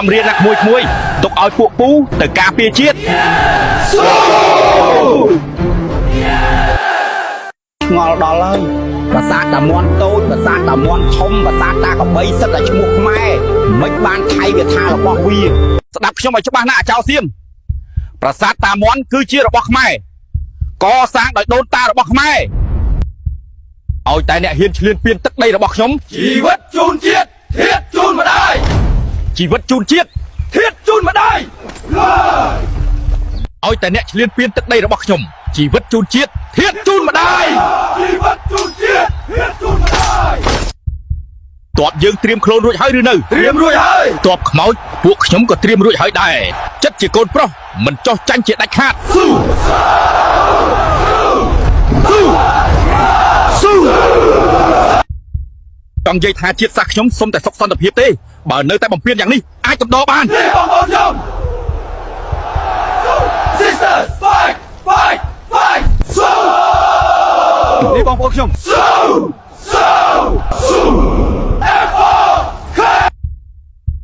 ំរៀនណាក់មួយទុកឲ្យពួកពូទៅការពារជាតិឆ្ងល់ដល់ហើយប្រាសាទតាមន់តូចប្រាសាទតាមន់ធំប្រាសាទតាកបីសិតតែឈ្មោះខ្មែរមិនបានថៃវាថារបស់វាស្ដាប់ខ្ញុំឲ្យច្បាស់ណាស់អាចោសៀមប្រាសាទតាមន់គឺជារបស់ខ្មែរកសាងដោយដូនតារបស់ខ្មែរឲ្យតែអ្នកហ៊ានឈ្លានពានទឹកដីរបស់ខ្ញុំជីវិតជូនជាតិធាតជូនម្ដាយជីវិតជូនជាតិធាតជូនម្ដាយឲ្យតែអ្នកឈ្លានពានទឹកដីរបស់ខ្ញុំជីវិតជូនជាតិធាតជូនម្ដាយជីវិតជូនជាតិធាតជូនម្ដាយតបយើងត្រៀមខ្លួនរួចហើយឬនៅត្រៀមរួចហើយតបខ្មោចពួកខ្ញុំក៏ត្រៀមរួចហើយដែរចិត្តជាកូនប្រុសមិនចោះចាញ់ជាដាច់ខាតស៊ូចង់និយាយថាជាតិសាសន៍ខ្ញុំសុំតែសុខសន្តិភាពទេបើនៅតែបំពេញយ៉ាងនេះអាចកំដរបាននេះបងប្អូនខ្ញុំ Sisters fight fight fight នេះបងប្អូនខ្ញុំ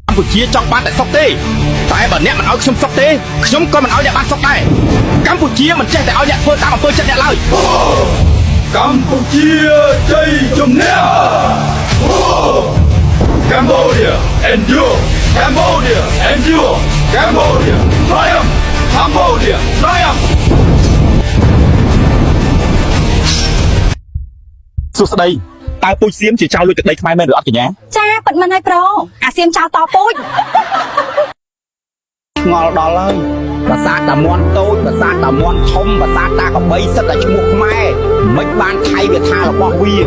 កម្ពុជាចង់បានតែសុខទេតែបើអ្នកមិនឲ្យខ្ញុំសុខទេខ្ញុំក៏មិនឲ្យអ្នកបានសុខដែរកម្ពុជាមិនចេះតែឲ្យអ្នកធ្វើតាមអំពើចិត្តអ្នកឡើយកម្ពុជាជ័យជំនះ Cambodia endure Cambodia endure Cambodia triumph Cambodia triumph សួស្ដីតើពូជសៀមជាចៅលួចទឹកដីខ្មែរមែនឬអត់កញ្ញាចាប៉ិតមិនហើយប្រូអាសៀមចៅតពូជឆ្ងល់ដល់ហើយប្រាសាទតាមន់តូចប្រាសាទតាមន់ធំប្រាសាទតាកបីសិតតែឈ្មោះខ្មែរមិនបានថៃវាថារបស់វា